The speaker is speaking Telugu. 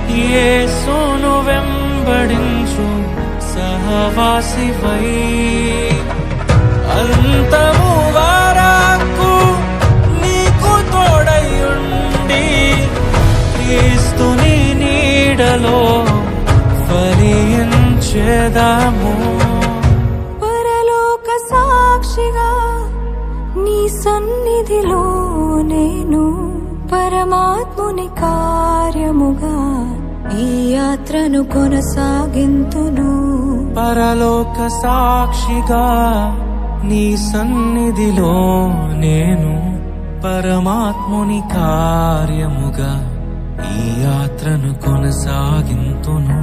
యేసును వెంబడించు సహవాసివై అంతము వరకు నీకు తోడయుండి క్రీస్తుని నీడలో ఫలించెదము. పరలోక సాక్షిగా నీ సన్నిధిలో నేను పరమాత్ముని కార్యముగా ఈ యాత్రను కొనసాగింతును. పరలోక సాక్షిగా నీ సన్నిధిలో నేను పరమాత్ముని కార్యముగా ఈ యాత్రను కొనసాగింతును.